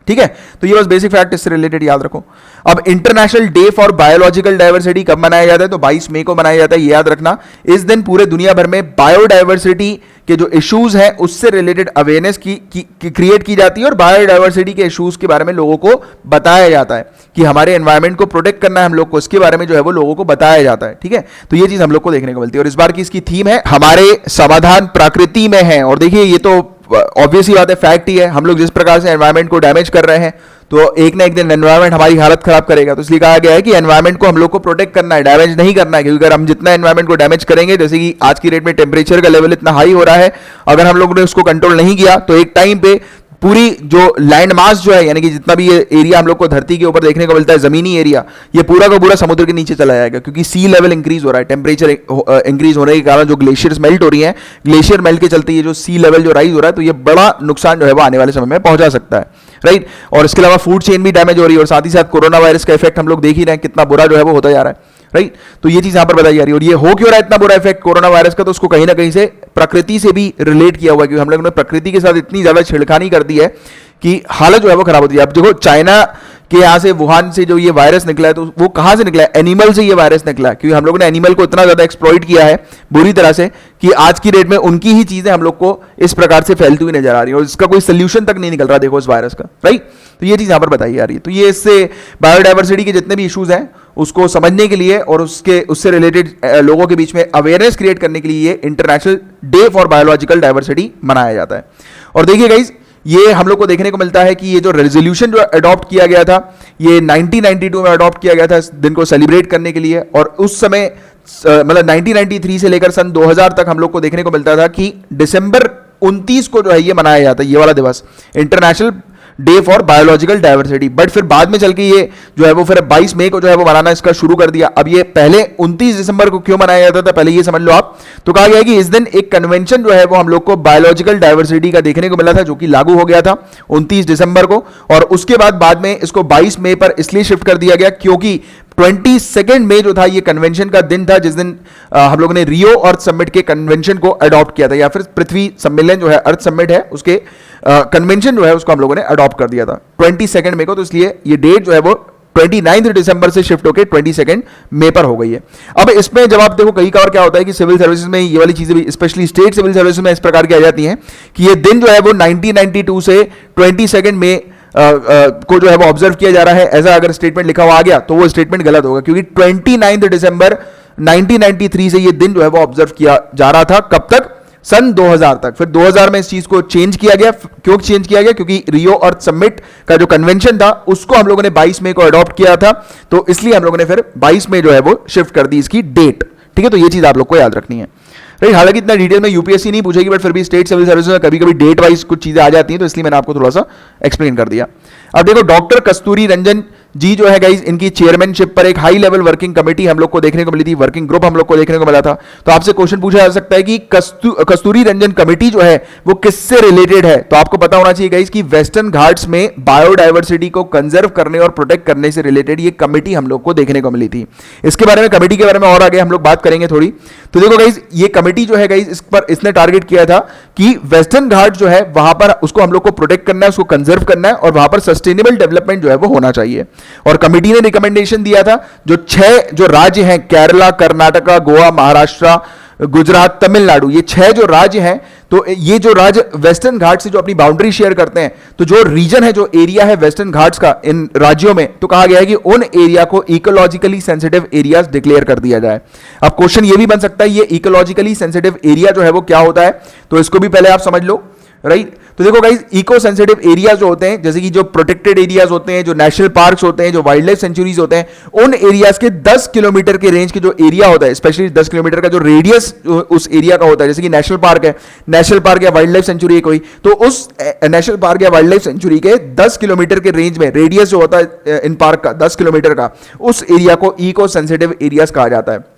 ठीक है। तो ये बस बेसिक फैक्ट इससे रिलेटेड याद रखो। अब international day for biological diversity कब मनाया जाता है, तो 22 मई को मनाया जाता है, ये याद रखना। इस दिन पूरे दुनिया भर में बायोडाइवर्सिटी के जो इश्यूज हैं उससे रिलेटेड अवेयरनेस क्रिएट की जाती है, और बायोडाइवर्सिटी के इश्यूज के बारे में लोगों को बताया जाता है कि हमारे एनवायरमेंट को प्रोटेक्ट करना है हम लोग को, इसके बारे में जो है वो लोगों को बताया जाता है, ठीक है। तो ये चीज हम लोग को देखने को मिलती है। और इस बार की इसकी थीम है हमारे समाधान प्रकृति में है। और देखिए ये तो ऑब्वियसली बात है, फैक्ट ही है, हम लोग जिस प्रकार से एनवायरमेंट को डैमेज कर रहे हैं तो एक ना एक दिन एनवायरमेंट हमारी हालत खराब करेगा। तो इसलिए कहा गया है कि एनवायरमेंट को हम लोग को प्रोटेक्ट करना है, डैमेज नहीं करना है, क्योंकि अगर हम जितना एनवायरमेंट को डैमेज करेंगे, जैसे कि आज की डेट में टेम्परेचर का लेवल इतना हाई हो रहा है, अगर हम लोगों ने उसको कंट्रोल नहीं किया तो एक टाइम पे पूरी जो लैंड मास जो है, यानी कि जितना भी ये एरिया हम लोग को धरती के ऊपर देखने को मिलता है, जमीनी एरिया, ये पूरा का पूरा समुद्र के नीचे चला जाएगा, क्योंकि सी लेवल इंक्रीज हो रहा है, टेम्परेचर इंक्रीज होने के कारण जो ग्लेशियर्स मेल्ट हो रही हैं, ग्लेशियर मेल्ट के चलते ये जो सी लेवल जो राइज हो रहा है, तो ये बड़ा नुकसान जो है वो आने वाले समय में पहुंचा सकता है, राइट। और इसके अलावा फूड चेन भी डैमेज हो रही है, और साथ ही साथ कोरोना वायरस का इफेक्ट हम लोग देख ही रहे हैं कितना बुरा जो है वो होता जा रहा है, राइट। तो ये चीज यहां पर बताई जा रही है। और ये हो क्यों रहा है इतना बुरा इफेक्ट कोरोना वायरस का, तो उसको कहीं ना कहीं से प्रकृति से भी रिलेट किया हुआ है, क्योंकि हम लोगों ने प्रकृति के साथ इतनी ज्यादा छिड़खानी कर दी है कि हालत जो है वो खराब होती है। अब देखो चाइना के यहाँ से, वुहान से जो ये वायरस निकला है, तो वो कहाँ से निकला है, एनिमल से ये वायरस निकला है, क्योंकि हम लोगों ने एनिमल को इतना ज्यादा एक्सप्लॉइट किया है बुरी तरह से कि आज की डेट में उनकी ही चीजें हम लोग को इस प्रकार से फैलती हुई नजर आ रही है, और इसका कोई सोल्यूशन तक नहीं निकल रहा देखो इस वायरस का, राइट। तो ये चीज यहां पर बताई जा रही है। तो ये इससे बायोडाइवर्सिटी के जितने भी इश्यूज हैं उसको समझने के लिए और उससे रिलेटेड लोगों के बीच में अवेयरनेस क्रिएट करने के लिए ये international day for biological diversity मनाया जाता है। और देखिए गाइज, ये हम लोग को देखने को मिलता है कि ये जो रेजोल्यूशन जो अडॉप्ट किया गया था, ये 1992 में अडॉप्ट किया गया था इस दिन को सेलिब्रेट करने के लिए, और उस समय मतलब 1993 से लेकर सन 2000 तक हम लोग को देखने को मिलता था कि दिसंबर 29 को जो है ये मनाया जाता है, ये वाला दिवस, international day for biological diversity. But फिर बाद में चल के ये जो है वो फिर 22 मई को जो है वो मनाना इसका शुरू कर दिया। अब ये पहले 29 दिसंबर को क्यों मनाया जाता था, पहले ये समझ लो आप। तो कहा गया है कि इस दिन एक कन्वेंशन जो है वो हम लोग को बायोलॉजिकल डाइवर्सिटी का देखने को मिला था, जो कि लागू हो गया था 29 दिसंबर को, और उसके बाद में इसको 22 मई पर इसलिए शिफ्ट कर दिया गया क्योंकि 22 मई जो था ये कन्वेंशन का दिन था, जिस दिन हम लोगों ने रियो अर्थ समिट के कन्वेंशन को अडॉप्ट किया था, या फिर पृथ्वी सम्मेलन जो है, अर्थ समिट है, उसके कन्वेंशन जो है उसको हम लोगों ने अडॉप्ट कर दिया था 22 मई को। तो इसलिए ये डेट जो है वो 29 दिसंबर से शिफ्ट होकर 22 मई पर हो गई है। अब इसमें जब आप देखो कई बार क्या होता है कि सिविल सर्विसेज में ये वाली चीजें भी, स्पेशली स्टेट सिविल सर्विसेज में इस प्रकार की आ जाती हैं कि ये दिन जो है वो 1992 से 22 मई को जो है वो ऑब्जर्व किया जा रहा है, ऐसा अगर स्टेटमेंट लिखा हुआ आ गया तो वो स्टेटमेंट गलत होगा, क्योंकि 29 दिसंबर 1993 से ये दिन जो है वो ऑब्जर्व किया जा रहा था, कब तक, सन 2000 तक। फिर 2000 में इस चीज को चेंज किया गया। क्यों चेंज किया गया, क्योंकि रियो अर्थ समिट का जो कन्वेंशन था उसको हम लोगों ने 22 मई को अडॉप्ट किया था, तो इसलिए हम लोगों ने फिर 22 मई जो है वो शिफ्ट कर दी इसकी डेट, ठीक है। तो ये चीज आप लोग को याद रखनी है, राइट। हालांकि इतना डिटेल में यूपीएससी नहीं पूछेगी, बट फिर भी स्टेट सिविल सर्विसेज में कभी कभी डेट वाइज कुछ चीजें आ जाती हैं, तो इसलिए मैंने आपको थोड़ा सा एक्सप्लेन कर दिया। अब देखो डॉक्टर कस्तूरी रंजन जी जो है गाइज इनकी चेयरमैनशिप पर एक हाई लेवल वर्किंग कमेटी हम लोग को देखने को मिली थी, वर्किंग ग्रुप हम लोग को देखने को मिला था। तो आपसे क्वेश्चन पूछा जा सकता है कि कस्तूरी रंजन कमेटी जो है वो किससे रिलेटेड है? तो आपको पता होना चाहिए गाइज कि वेस्टर्न घाट्स में बायोडायवर्सिटी को कंजर्व करने और प्रोटेक्ट करने से रिलेटेड ये कमेटी हम लोग को देखने को मिली थी। इसके बारे में, कमेटी के बारे में और आगे हम लोग बात करेंगे थोड़ी। तो देखो गाइज ये कमेटी जो है गाइज इसने टारगेट किया था कि वेस्टर्न घाट जो है वहां पर उसको हम लोग को प्रोटेक्ट करना है, उसको कंजर्व करना है और वहां पर सस्टेनेबल डेवलपमेंट जो है वो होना चाहिए। और कमेटी ने रिकमेंडेशन दिया था जो 6 जो राज्य हैं, केरला, कर्नाटका, गोवा, महाराष्ट्र, गुजरात, तमिलनाडु, ये 6 जो राज्य हैं, तो ये जो राज्य वेस्टर्न घाट से जो अपनी बाउंड्री शेयर करते हैं, तो जो रीजन है, जो एरिया है वेस्टर्न घाट्स का इन राज्यों में, तो कहा गया है कि उन एरिया को इकोलॉजिकली सेंसिटिव एरियाज डिक्लेयर कर दिया जाए। अब क्वेश्चन ये भी बन सकता है ये इकोलॉजिकली सेंसिटिव एरिया जो है वो क्या होता है, तो इसको भी पहले आप समझ लो, राइट। तो देखो गाइस इको सेंसिटिव एरियाज जो होते हैं, जैसे कि जो प्रोटेक्टेड एरियाज होते हैं, जो नेशनल पार्क्स होते हैं, जो वाइल्ड लाइफ सेंचुरीज होते हैं, उन एरियाज के 10 किलोमीटर के रेंज के जो एरिया होता है, स्पेशली 10 किलोमीटर का जो रेडियस उस एरिया का होता है, जैसे कि नेशनल पार्क है, नेशनल पार्क या वाइल्ड लाइफ सेंचुरी है कोई, तो उस नेशनल पार्क या वाइल्ड लाइफ सेंचुरी के 10 किलोमीटर के रेंज में रेडियस जो होता है इन पार्क का 10 किलोमीटर का, उस एरिया को इको सेंसिटिव एरियाज कहा जाता है।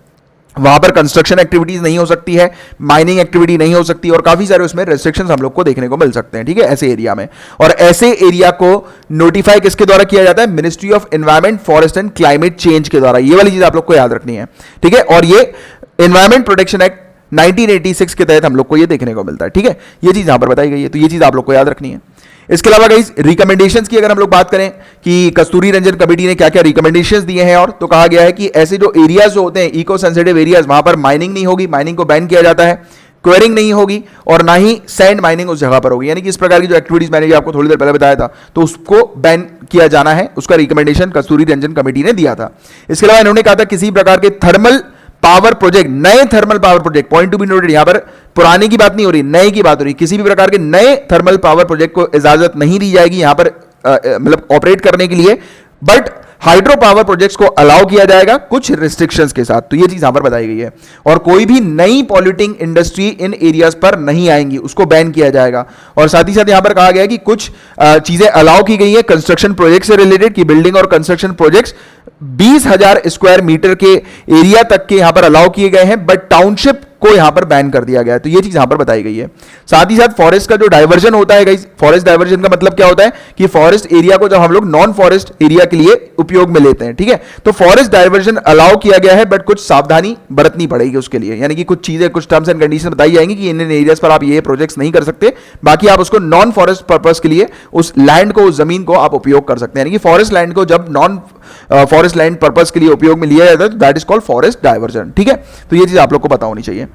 वहां पर कंस्ट्रक्शन एक्टिविटीज नहीं हो सकती है, माइनिंग एक्टिविटी नहीं हो सकती और काफी सारे उसमें रेस्ट्रिक्शंस हम लोग को देखने को मिल सकते हैं, ठीक है, ऐसे एरिया में। और ऐसे एरिया को नोटिफाई किसके द्वारा किया जाता है? Ministry of environment, forest and climate change के द्वारा। ये वाली चीज आप लोग को याद रखनी है, ठीक है। और ये एनवायरमेंट प्रोटेक्शन एक्ट 1986 के तहत हम लोग को ये देखने को मिलता है, ठीक है। ये चीज यहां पर बताई गई है, तो ये चीज आप लोग को याद रखनी है। इसके अलावा गाइस रिकमेंडेशंस की अगर हम लोग बात करें कि कस्तूरी रंजन कमेटी ने क्या क्या रिकमेंडेशंस दिए हैं, और तो कहा गया है कि ऐसे जो एरियाज जो होते हैं इको सेंसिटिव एरियाज, वहां पर माइनिंग नहीं होगी, माइनिंग को बैन किया जाता है, क्वेरिंग नहीं होगी और ना ही सैंड माइनिंग उस जगह पर होगी। यानी कि इस प्रकार की जो एक्टिविटीज मैंने आपको थोड़ी देर पहले बताया था, तो उसको बैन किया जाना है, उसका रिकमेंडेशन कस्तूरी रंजन कमेटी ने दिया था। इसके अलावा इन्होंने कहा था किसी प्रकार के थर्मल पावर प्रोजेक्ट, नए thermal power project, point to be noted, यहां पर पुराने की बात नहीं हो रही, नए की बात हो रही, किसी भी प्रकार के नए थर्मल पावर प्रोजेक्ट को इजाजत नहीं दी जाएगी यहां पर मतलब ऑपरेट करने के लिए, बट हाइड्रो पावर प्रोजेक्ट्स को अलाउ किया जाएगा कुछ रिस्ट्रिक्शंस के साथ। तो ये चीज यहां पर बताई गई है। और कोई भी नई पॉल्यूटिंग इंडस्ट्री इन एरियाज पर नहीं आएंगी, उसको बैन किया जाएगा। और साथ ही साथ यहां पर कहा गया है कि कुछ चीजें अलाउ की गई है कंस्ट्रक्शन प्रोजेक्ट से रिलेटेड, की बिल्डिंग और कंस्ट्रक्शन प्रोजेक्ट्स 20,000 स्क्वायर मीटर के एरिया तक के यहां पर अलाउ किए गए हैं, बट टाउनशिप को यहां पर बैन कर दिया गया है। तो ये चीज यहां पर बताई गई है। साथ ही साथ फॉरेस्ट का जो डाइवर्जन होता है गाइस, फॉरेस्ट डाइवर्जन का मतलब क्या होता है कि फॉरेस्ट एरिया को जब हम लोग नॉन फॉरेस्ट एरिया के लिए उपयोग में लेते हैं, ठीक है, तो फॉरेस्ट डाइवर्जन अलाउ किया गया है, बट कुछ सावधानी बरतनी पड़ेगी उसके लिए। यानी कि कुछ चीजें, कुछ टर्म्स एंड कंडीशन बताई जाएंगी कि इन एरियाज पर आप ये प्रोजेक्ट्स नहीं कर सकते, बाकी आप उसको नॉन फॉरेस्ट पर्पस के लिए उस लैंड को, उस जमीन को आप उपयोग कर सकते हैं। यानी कि फॉरेस्ट लैंड को जब नॉन फॉरेस्ट लैंड पर्पस के लिए उपयोग में लिया जाता है, तो that is called forest diversion, ठीक है। तो ये चीज आप लोग को पता होनी चाहिए।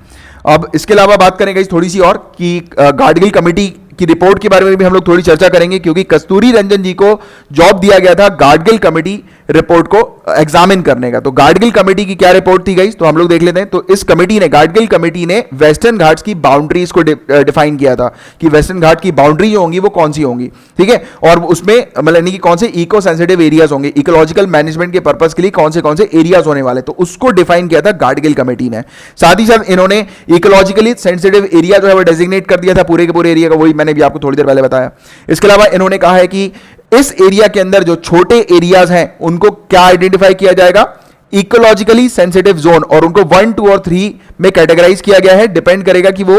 अब इसके अलावा बात करेंगे थोड़ी सी और कि गाडगिल कमेटी की रिपोर्ट के बारे में भी हम लोग थोड़ी चर्चा करेंगे, क्योंकि कस्तूरी रंजन जी को जॉब दिया गया था गाडगिल कमेटी रिपोर्ट को एग्जामिन करने का। तो गाडगिल कमेटी की क्या रिपोर्ट थी गाइस, तो हम लोग देख लेते हैं। तो इस कमेटी ने, गाडगिल कमेटी ने वेस्टर्न घाट्स की बाउंड्रीज को डिफाइन किया था कि वेस्टर्न घाट की बाउंड्री जो होंगी वो कौन सी होंगी, ठीक है, और उसमें मतलब यानी कि कौन से इको सेंसिटिव एरियाज होंगे, इकोलॉजिकल मैनेजमेंट के पर्पस के लिए कौन से एरियाज होने वाले, तो उसको डिफाइन किया था गाडगिल कमेटी ने। साथ ही साथ इन्होंने इकोलॉजिकली सेंसिटिव एरिया जो है वो डेजिग्नेट कर दिया था पूरे के पूरे एरिया का, वही मैंने भी आपको थोड़ी देर पहले बताया। इसके अलावा इन्होंने कहा है कि इस एरिया के अंदर जो छोटे एरियाज हैं उनको क्या आइडेंटिफाई किया जाएगा, इकोलॉजिकली सेंसिटिव जोन, और उनको 1, 2 और 3 में कैटेगराइज किया गया है। डिपेंड करेगा कि वो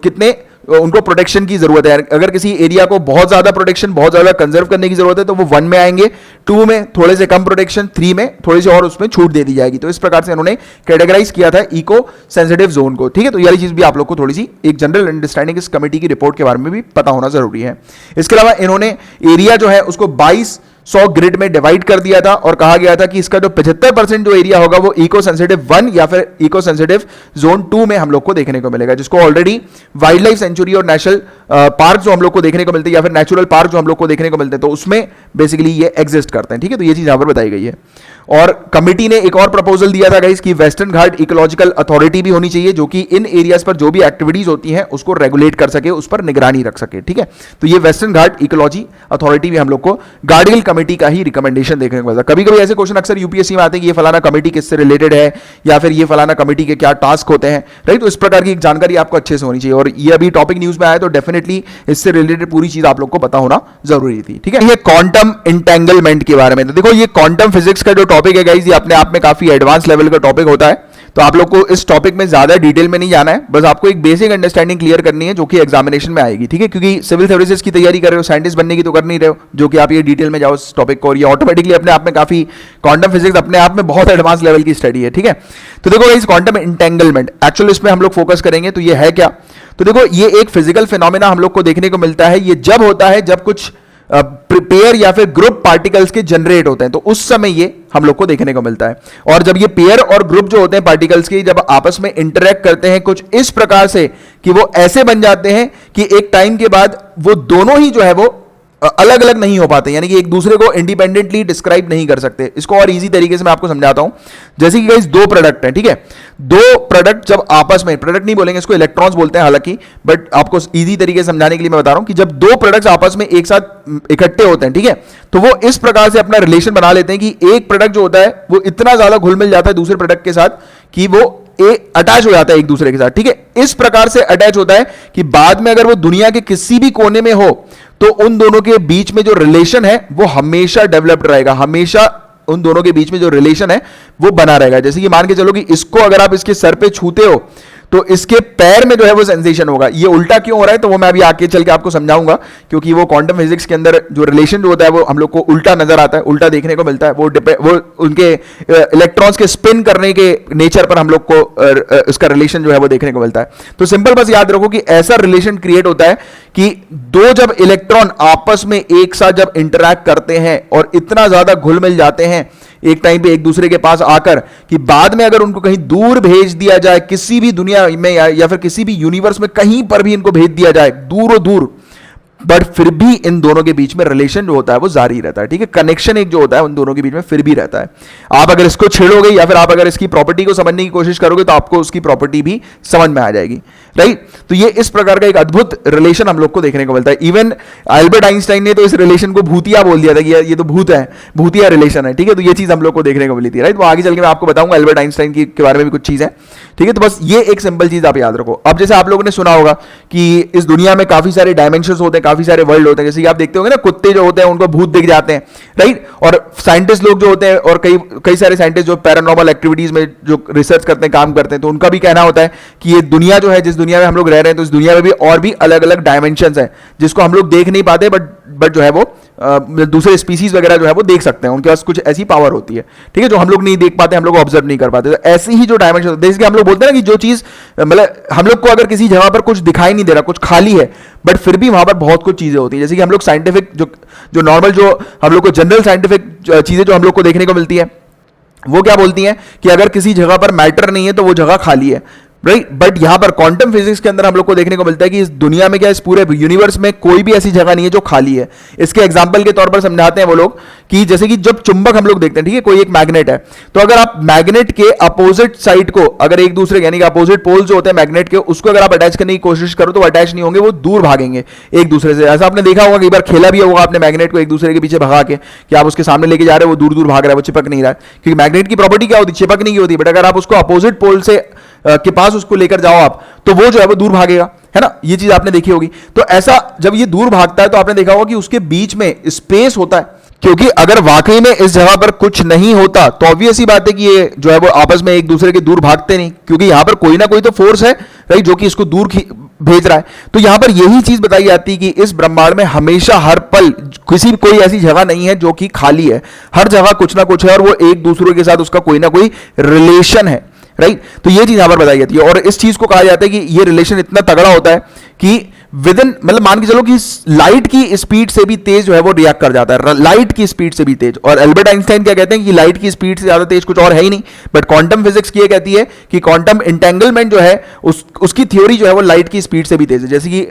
कितने उनको प्रोटेक्शन की जरूरत है। अगर किसी एरिया को बहुत ज्यादा प्रोटेक्शन, बहुत ज्यादा कंजर्व करने की जरूरत है, तो वो 1 में आएंगे, 2 में थोड़े से कम प्रोटेक्शन, 3 में थोड़ी सी और उसमें छूट दे दी जाएगी। तो इस प्रकार से उन्होंने कैटेगराइज किया था इको सेंसिटिव जोन को, ठीक है। तो यही चीज भी आप लोग को थोड़ी सी एक जनरल अंडरस्टैंडिंग इस कमेटी की रिपोर्ट के बारे में भी पता होना जरूरी है। इसके अलावा इन्होंने एरिया जो है उसको 2200 ग्रिड में डिवाइड कर दिया था और कहा गया था कि इसका जो 75% जो एरिया होगा वो इको सेंसिटिव 1 या फिर इको सेंसिटिव जोन 2 में हम लोग को देखने को मिलेगा, जिसको ऑलरेडी वाइल्ड लाइफ सेंचुरी और नेशनल पार्क जो हम लोग को देखने को मिलते हैं या फिर नेचुरल पार्क जो हम लोग को देखने को मिलते हैं, तो उसमें बेसिकली ये एग्जिस्ट करते हैं, ठीक है। तो ये चीज यहां पर बताई गई है। और कमिटी ने एक और प्रपोजल दिया था गाइस कि वेस्टर्न घाट इकोलॉजिकल अथॉरिटी भी होनी चाहिए, जो कि इन एरियाज पर जो भी एक्टिविटीज होती हैं उसको रेगुलेट कर सके, उस पर निगरानी रख सके, ठीक है। तो ये वेस्टर्न घाट इकोलॉजी अथॉरिटी भी हम लोग को गाडगिल कमेटी का ही रिकमेंडेशन देखने को मिलता है। कभी कभी ऐसे क्वेश्चन अक्सर यूपीएससी में आते हैं कि ये फलाना कमेटी किससे रिलेटेड है या फिर ये फलाना कमेटी के क्या टास्क होते हैं, राइट। तो इस प्रकार की जानकारी आपको अच्छे से होनी चाहिए, और ये अभी टॉपिक न्यूज में आया तो डेफिनेटली इससे रिलेटेड पूरी चीज आप लोग को पता होना जरूरी थी, ठीक है। ये क्वांटम एंटेंगलमेंट के बारे में, तो देखो ये क्वांटम फिजिक्स का जो टॉपिक है गाइस, ये अपने आप में काफी एडवांस लेवल का टॉपिक होता है, तो आप लोग को इस टॉपिक में ज्यादा डिटेल में नहीं जाना है, बस आपको एक बेसिक अंडरस्टैंडिंग क्लियर करनी है जो कि एग्जामिनेशन में आएगी, ठीक है। क्योंकि सिविल सर्विसेज की तैयारी कर रहे हो, साइंटिस्ट बनने की तो कर नहीं रहे हो, जो कि आप ये डिटेल में जाओ इस टॉपिक को, और ये ऑटोमेटिकली अपने आप में काफी, क्वांटम फिजिक्स अपने आप में बहुत एडवांस लेवल की स्टडी है, ठीक है। तो देखो इस क्वांटम एंटेंगलमेंट एक्चुअली इसमें हम लोग फोकस करेंगे, तो ये है क्या। तो देखो ये एक फिजिकल फिनोमेना हम लोग को देखने को मिलता है, ये जब होता है जब कुछ पेयर या फिर ग्रुप पार्टिकल्स के जनरेट होते हैं, तो उस समय ये हम लोग को देखने को मिलता है। और जब ये पेयर और ग्रुप जो होते हैं पार्टिकल्स के, जब आपस में इंटरेक्ट करते हैं कुछ इस प्रकार से कि वो ऐसे बन जाते हैं कि एक टाइम के बाद वो दोनों ही जो है वो अलग अलग नहीं हो पाते, यानी कि एक दूसरे को इंडिपेंडेंटली डिस्क्राइब नहीं कर सकते। इसको और इजी तरीके से मैं आपको समझाता हूं, जैसे कि गाइस दो प्रोडक्ट हैं, ठीक है। दो प्रोडक्ट जब आपस में, प्रोडक्ट नहीं बोलेंगे इसको, इलेक्ट्रॉन्स बोलते हैं हालांकि, बट आपको इजी तरीके से समझाने के लिए मैं बता रहा हूं कि जब दो प्रोडक्ट्स आपस में एक साथ इकट्ठे होते हैं, ठीक है, तो वो इस प्रकार से अपना रिलेशन बना लेते हैं कि एक प्रोडक्ट जो होता है वो इतना ज्यादा घुल मिल जाता है दूसरे प्रोडक्ट के साथ कि वो अटैच हो जाता है एक दूसरे के साथ, ठीक है। इस प्रकार से अटैच होता है कि बाद में अगर वो दुनिया के किसी भी कोने में हो तो उन दोनों के बीच में जो रिलेशन है वो हमेशा डेवलप्ड रहेगा, हमेशा उन दोनों के बीच में जो रिलेशन है वो बना रहेगा। जैसे कि मान के चलो कि इसको अगर आप इसके सर पे छूते हो तो इसके पैर में जो है वो सेंसेशन होगा। ये उल्टा क्यों हो रहा है तो वो मैं अभी आगे चल के आपको समझाऊंगा, क्योंकि वो क्वांटम फिजिक्स के अंदर जो रिलेशन जो होता है वो हम लोग को उल्टा नजर आता है, उल्टा देखने को मिलता है। वो उनके इलेक्ट्रॉन्स के स्पिन करने के नेचर पर हम लोग को इसका रिलेशन जो है वो देखने को मिलता है। तो सिंपल बस याद रखो कि ऐसा रिलेशन क्रिएट होता है कि दो जब इलेक्ट्रॉन आपस में एक साथ जब इंटरैक्ट करते हैं और इतना ज्यादा घुल मिल जाते हैं एक टाइम पे एक दूसरे के पास आकर कि बाद में अगर उनको कहीं दूर भेज दिया जाए, किसी भी दुनिया में या फिर किसी भी यूनिवर्स में कहीं पर भी इनको भेज दिया जाए दूर दूर, बट फिर भी इन दोनों के बीच में रिलेशन जो होता है वो जारी रहता है, ठीक है। कनेक्शन एक जो होता है उन दोनों के बीच में फिर भी रहता है। आप अगर इसको छेड़ोगे या फिर आप अगर इसकी प्रॉपर्टी को समझने की कोशिश करोगे तो आपको उसकी प्रॉपर्टी भी समझ में आ जाएगी, राइट। तो ये इस प्रकार का एक अद्भुत रिलेशन हम लोग को देखने को मिलता है। इवन अल्बर्ट आइंस्टाइन ने तो इस रिलेशन को भूतिया बोल दिया था कि ये तो भूत है, भूतिया रिलेशन है, ठीक है। तो ये चीज हम लोग को देखने को मिली थी, राइट। वो आगे चल के मैं आपको बताऊंगा अल्बर्ट आइंस्टाइन के बारे में भी कुछ चीज है, ठीक है। तो बस ये एक सिंपल चीज आप याद रखो। अब जैसे आप लोगों ने सुना होगा कि इस दुनिया में काफी सारे डायमेंशंस होते हैं, काफी सारे वर्ल्ड होते हैं, जैसे कि आप देखते होंगे ना कुत्ते जो होते हैं उनको भूत दिख जाते हैं, राइट। और साइंटिस्ट लोग जो होते हैं और कई सारे साइंटिस्ट जो पैरानॉर्मल एक्टिविटीज में जो रिसर्च करते हैं, काम करते हैं, तो उनका भी कहना होता है कि ये दुनिया जो है, जिस दुनिया में हम लोग रह रहे हैं, तो इस दुनिया में भी और भी अलग अलग डायमेंशंस हैं जिसको हम लोग देख नहीं पाते, बट जो है वो दूसरे स्पीसीज वगैरह जो है वो देख सकते हैं, उनके पास कुछ ऐसी पावर होती है, ठीक है, जो हम लोग नहीं देख पाते, हम लोग ऑब्जर्व नहीं कर पाते। तो ऐसी ही जो डायमेंशन, जैसे कि हम लोग बोलते हैं ना कि जो चीज मतलब हम लोग को अगर किसी जगह पर कुछ दिखाई नहीं दे रहा, कुछ खाली है, बट फिर भी वहां पर बहुत कुछ चीजें होती है। जैसे कि हम लोग साइंटिफिक जो नॉर्मल जो हम लोग को जनरल साइंटिफिक चीजें जो हम लोग को देखने को मिलती है वो क्या बोलती हैं कि अगर किसी जगह पर मैटर नहीं है तो वो जगह खाली है, राइट। बट यहां पर क्वांटम फिजिक्स के अंदर हम लोग को देखने को मिलता है कि इस दुनिया में क्या, इस पूरे यूनिवर्स में कोई भी ऐसी जगह नहीं है जो खाली है। इसके एग्जांपल के तौर पर समझाते हैं वो लोग कि जैसे कि जब चुंबक हम लोग देखते हैं, ठीक है, कोई एक मैग्नेट है, तो अगर आप मैग्नेट के अपोजिट साइड को अगर एक दूसरे यानी कि अपोजिट पोल जो होते हैं मैग्नेट के, उसको अगर आप अटैच करने की कोशिश करो तो अटैच नहीं होंगे, वो दूर भागेंगे एक दूसरे से। ऐसा आपने देखा होगा, कई बार खेला भी होगा आपने मैग्नेट को एक दूसरे के पीछे भगा के, कि आप उसके सामने लेके जा रहे हो, वो दूर दूर भाग रहा है, वो चिपक नहीं रहा है, क्योंकि मैग्नेट की प्रॉपर्टी क्या होती है, चिपक नहीं होती। बट अगर आप उसको अपोजिट पोल से के पास उसको लेकर जाओ आप, तो वो जो है वो दूर भागेगा, है ना। ये चीज आपने देखी होगी। तो ऐसा जब ये दूर भागता है तो आपने देखा होगा कि उसके बीच में स्पेस होता है, क्योंकि अगर वाकई में इस जगह पर कुछ नहीं होता तो ऑब्वियस ही बात है कि ये जो है वो आपस में एक दूसरे के दूर भागते नहीं, क्योंकि यहां पर कोई ना कोई तो फोर्स है, राइट, जो कि इसको दूर भेज रहा है। तो यहां पर यही चीज बताई जाती है कि इस ब्रह्मांड में हमेशा हर पल कोई ऐसी जगह नहीं है जो कि खाली है, हर जगह कुछ ना कुछ है और वो एक दूसरे के साथ उसका कोई ना कोई रिलेशन है, राइट। तो ये चीज यहां पर बताई जाती है और इस चीज को कहा जाता है कि ये रिलेशन इतना तगड़ा होता है कि विद इन मतलब मान के चलो कि लाइट की स्पीड से भी तेज जो है वो रिएक्ट कर जाता है, लाइट की स्पीड से भी तेज। और अल्बर्ट आइंस्टाइन क्या कहते हैं कि लाइट की स्पीड से ज्यादा तेज कुछ और है ही नहीं। बट क्वांटम फिजिक्स की ये कहती है कि क्वांटम इंटेंगलमेंट जो है उसकी थ्योरी जो है वो लाइट की स्पीड से भी तेज है। जैसे कि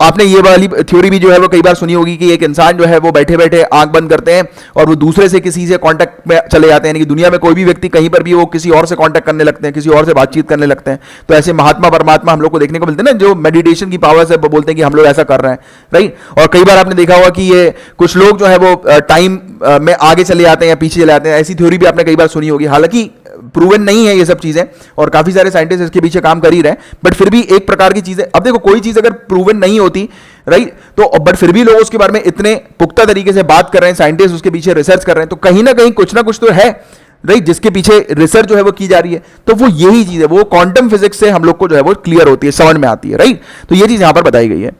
आपने ये वाली थ्योरी भी जो है वो कई बार सुनी होगी कि एक इंसान जो है वो बैठे बैठे आंख बंद करते हैं और वो दूसरे से किसी से कांटेक्ट में चले जाते हैं, यानी कि दुनिया में कोई भी व्यक्ति कहीं पर भी वो किसी और से कांटेक्ट करने लगते हैं, किसी और से बातचीत करने लगते हैं। तो ऐसे महात्मा परमात्मा हम लोग को देखने को मिलते हैं ना, जो मेडिटेशन की पावर से बोलते हैं कि हम लोग ऐसा कर रहे हैं, राइट। और कई बार आपने देखा होगा कि ये कुछ लोग जो है वो टाइम में आगे चले जाते हैं या पीछे चले जाते हैं, ऐसी थ्योरी भी आपने कई बार सुनी होगी। हालांकि प्रूवन नहीं है ये सब चीजें और काफी सारे साइंटिस्ट इसके पीछे काम कर ही रहे हैं, बट फिर भी एक प्रकार की चीजें, अब देखो कोई चीज अगर प्रूवन नहीं होती, राइट, तो बट फिर भी लोग उसके बारे में इतने पुख्ता तरीके से बात कर रहे हैं, साइंटिस्ट उसके पीछे रिसर्च कर रहे हैं, तो कहीं ना कुछ तो है, राइट, जिसके पीछे रिसर्च जो है वो की जा रही है। तो वो यही चीज है, वो क्वांटम फिजिक्स से हम लोग को जो है वो क्लियर होती है, समझ में आती है, राइट। तो ये चीज यहां पर बताई गई है।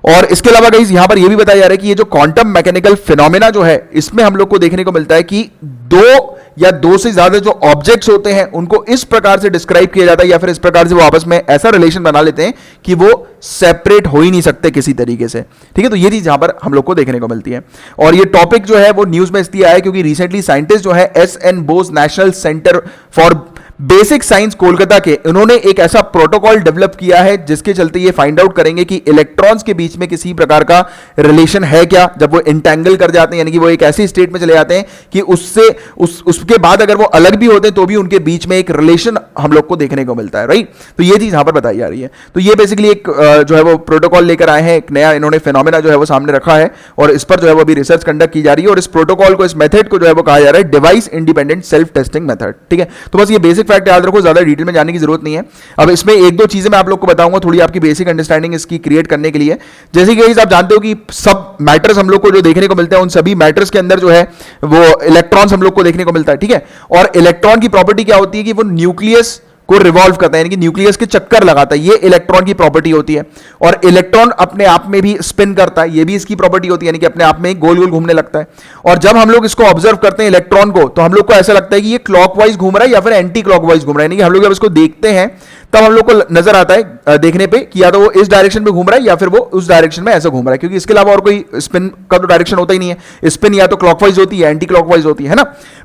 और इसके अलावा गाइस यहां पर यह भी बताया जा रहा है कि ये जो क्वांटम मैकेनिकल फिनोमेना जो है, इसमें हम लोग को देखने को मिलता है कि दो या दो से ज्यादा जो ऑब्जेक्ट्स होते हैं उनको इस प्रकार से डिस्क्राइब किया जाता है या फिर इस प्रकार से वो आपस में ऐसा रिलेशन बना लेते हैं कि वो सेपरेट हो ही नहीं सकते किसी तरीके से, ठीक है। तो ये चीज यहां पर हम लोग को देखने को मिलती है। और ये टॉपिक जो है वो न्यूज में इसलिए आया है क्योंकि रिसेंटली साइंटिस्ट जो है SN. Bose national centre for basic science Kolkata के, उन्होंने एक ऐसा प्रोटोकॉल डेवलप किया है जिसके चलते ये फाइंड आउट करेंगे कि इलेक्ट्रॉन्स के बीच में किसी प्रकार का रिलेशन है क्या, जब वो इंटेंगल कर जाते हैं, यानी कि वो एक ऐसी स्टेट में चले जाते हैं कि उसके बाद अगर वो अलग भी होते हैं तो भी उनके बीच में एक रिलेशन हम लोग को देखने को मिलता है, राइट। तो ये चीज यहां पर बताई जा रही है। तो ये बेसिकली एक जो है वो प्रोटोकॉल लेकर आए हैं, एक नया इन्होंने फिनोमेना जो है वो सामने रखा है और इस पर जो है वो अभी रिसर्च कंडक्ट की जा रही है। और इस प्रोटोकॉल को, इस मेथड को जो है वो कहा जा रहा है device independent self testing method, ठीक है। तो बस ये बेसिक फैक्ट याद रखो, ज्यादा डिटेल में जाने की जरूरत नहीं है। अब इसमें एक दो चीजें मैं आप लोग को बताऊंगा थोड़ी आपकी बेसिक अंडरस्टैंडिंग इसकी क्रिएट करने के लिए। जैसे कि आप जानते हो कि सब मैटर्स हम लोग को जो देखने को मिलते हैं उन सभी मैटर्स के अंदर जो है वो इलेक्ट्रॉन्स हम लोग को देखने को मिलता है, ठीक है। और इलेक्ट्रॉन की प्रॉपर्टी क्या होती है कि वो न्यूक्लियस को रिवॉल्व करता है, यानी कि न्यूक्लियस के चक्कर लगाता है, ये इलेक्ट्रॉन की प्रॉपर्टी होती है। और इलेक्ट्रॉन अपने आप में भी स्पिन करता है, ये भी इसकी प्रॉपर्टी होती है, यानी कि अपने आप में गोल गोल घूमने लगता है। और जब हम लोग इसको ऑब्जर्व करते हैं इलेक्ट्रॉन को, तो हम लोग को ऐसा लगता है कि ये क्लॉकवाइज घूम रहा है या फिर एंटी क्लॉकवाइज घूम रहा है, यानी कि हम लोग जब इसको देखते हैं तब हम लोग को नजर आता है देखने पे कि या तो वो इस डायरेक्शन में घूम रहा है या फिर वो उस डायरेक्शन में ऐसा घूम रहा है, क्योंकि इसके अलावा और कोई स्पिन का तो डायरेक्शन होता ही नहीं है। स्पिन या तो क्लॉकवाइज होती है, एंटी क्लॉकवाइज होती है ना।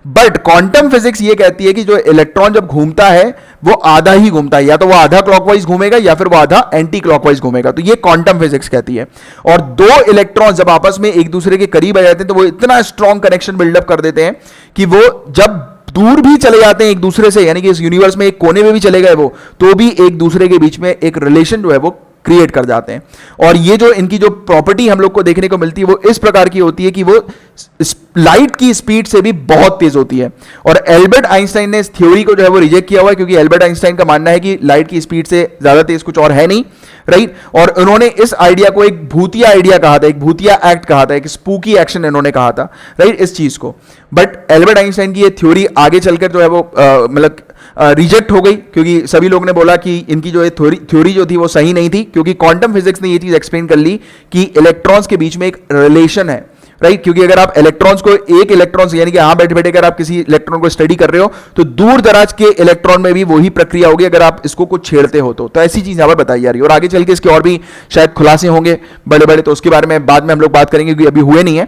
बट क्वांटम फिजिक्स ये कहती है कि जो इलेक्ट्रॉन जब घूमता है वो आधा ही घूमता है, या तो वो आधा क्लॉकवाइज घूमेगा या फिर वो आधा एंटी क्लॉकवाइज घूमेगा। तो ये क्वांटम फिजिक्स कहती है। और दो इलेक्ट्रॉन जब आपस में एक दूसरे के करीब आ जाते हैं तो वो इतना स्ट्रॉन्ग कनेक्शन बिल्डअप कर देते हैं कि वो जब दूर भी चले जाते हैं एक दूसरे से, यानी कि इस यूनिवर्स में एक कोने में भी चले गए वो, तो भी एक दूसरे के बीच में एक रिलेशन जो है वो क्रिएट कर जाते हैं। और ये जो इनकी जो प्रॉपर्टी हम लोग को देखने को मिलती है वो इस प्रकार की होती है कि वो लाइट की स्पीड से भी बहुत तेज होती है। और एल्बर्ट आइंस्टाइन ने इस थ्योरी को जो है वो रिजेक्ट किया हुआ है, क्योंकि एल्बर्ट आइंस्टाइन का मानना है कि लाइट की स्पीड से ज्यादा तेज कुछ और है नहीं, राइट। और उन्होंने इस आइडिया को एक भूतिया आइडिया कहा था, एक भूतिया एक्ट कहा था, एक स्पूकी एक्शन इन्होंने कहा था, राइट, इस चीज को। बट एल्बर्ट आइंस्टाइन की ये थ्योरी आगे चलकर जो है वो मतलब रिजेक्ट हो गई, क्योंकि सभी लोगों ने बोला कि इनकी जो थ्योरी जो थी वो सही नहीं थी, क्योंकि क्वांटम फिजिक्स ने ये चीज एक्सप्लेन कर ली कि इलेक्ट्रॉन्स के बीच में एक रिलेशन है, राइट। क्योंकि अगर आप इलेक्ट्रॉन्स को एक इलेक्ट्रॉन से, यानी कि यहां बैठे बैठे अगर आप किसी इलेक्ट्रॉन को स्टडी कर रहे हो तो दूर दराज के इलेक्ट्रॉन में भी वही प्रक्रिया होगी अगर आप इसको कुछ छेड़ते हो तो ऐसी चीज यहां पर बताई जा रही है। और आगे चल के इसके और भी शायद खुलासे होंगे बड़े बड़े, तो उसके बारे में बाद में हम लोग बात करेंगे, क्योंकि अभी हुए नहीं है।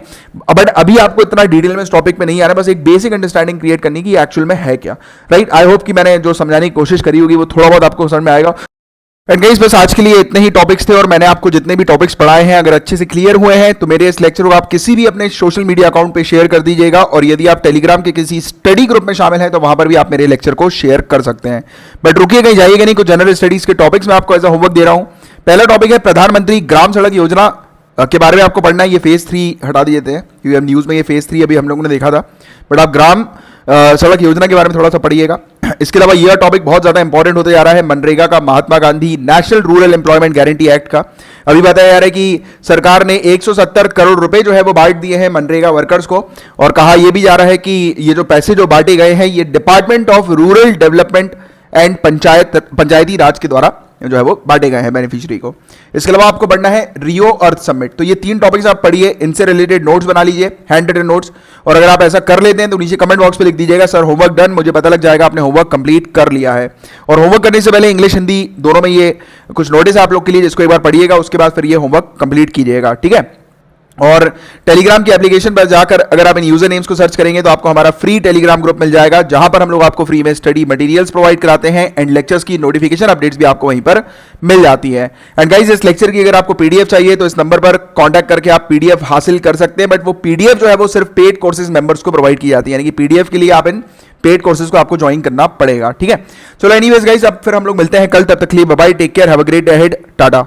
बट अभी आपको इतना डिटेल में इस टॉपिक में नहीं आ रहा, बस एक बेसिक अंडरस्टैंडिंग क्रिएट करनी कि एक्चुअल में है क्या, राइट। आई होप कि मैंने जो समझाने की कोशिश करी होगी वो थोड़ा बहुत आपको समझ में आएगा। एंड गाइस बस आज के लिए इतने ही टॉपिक्स थे, और मैंने आपको जितने भी टॉपिक्स पढ़ाए हैं अगर अच्छे से क्लियर हुए हैं तो मेरे इस लेक्चर को आप किसी भी अपने सोशल मीडिया अकाउंट पे शेयर कर दीजिएगा। और यदि आप टेलीग्राम के किसी स्टडी ग्रुप में शामिल हैं तो वहां पर भी आप मेरे लेक्चर को शेयर कर सकते हैं। बट रुकिए कहीं जाइएगा नहीं, कुछ जनरल स्टडीज के टॉपिक्स में आपको एज अ होमवर्क दे रहा हूं। पहला टॉपिक है प्रधानमंत्री ग्राम सड़क योजना के बारे में आपको पढ़ना है। ये फेज 3 हटा दिए थे क्योंकि हम न्यूज में ये फेज 3 अभी हम लोगों ने देखा था, बट आप ग्राम सड़क योजना के बारे में थोड़ा सा पढ़िएगा। इसके अलावा यह टॉपिक बहुत ज्यादा इंपॉर्टेंट होते जा रहा है, मनरेगा का, Mahatma Gandhi national rural employment guarantee act का। अभी बताया जा रहा है कि सरकार ने 170 करोड़ रुपए जो है वो बांट दिए हैं मनरेगा वर्कर्स को, और कहा यह भी जा रहा है कि ये जो पैसे जो बांटे गए हैं ये department of rural development and panchayati raj के द्वारा जो है वो बांटे गए हैं बेनिफिशियरी को। इसके अलावा आपको पढ़ना है रियो अर्थ समिट। तो ये 3 टॉपिक्स आप पढ़िए, इनसे रिलेटेड नोट्स बना लीजिए, हैंड रिटन नोट्स। और अगर आप ऐसा कर लेते हैं तो नीचे कमेंट बॉक्स पे लिख दीजिएगा सर होमवर्क डन, मुझे पता लग जाएगा आपने होमवर्क कंप्लीट कर लिया है। और होमवर्क करने से पहले इंग्लिश हिंदी दोनों में ये कुछ नोटिस आप लोग के लिए, जिसको एक बार पढ़िएगा उसके बाद फिर ये होमवर्क कंप्लीट कीजिएगा, ठीक है। और टेलीग्राम की एप्लीकेशन पर जाकर अगर आप इन यूजर नेम्स को सर्च करेंगे तो आपको हमारा फ्री टेलीग्राम ग्रुप मिल जाएगा, जहां पर हम लोग आपको फ्री में स्टडी मटेरियल्स प्रोवाइड कराते हैं एंड लेक्चर्स की नोटिफिकेशन अपडेट्स भी आपको वहीं पर मिल जाती है। एंड गाइस, इस लेक्चर की अगर आपको पीडीएफ चाहिए तो इस नंबर पर कांटेक्ट करके आप पीडीएफ हासिल कर सकते हैं, बट वो पीडीएफ जो है वो सिर्फ पेड कोर्सेज मेंबर्स को प्रोवाइड की जाती है, यानी कि पीडीएफ के लिए आप इन पेड कोर्सेज को आपको ज्वाइन करना पड़ेगा। ठीक है, चलो एनीवेज गाइस, अब फिर हम लोग मिलते हैं कल, तब तक के लिए bye bye, take care, have a great day ahead, Tata.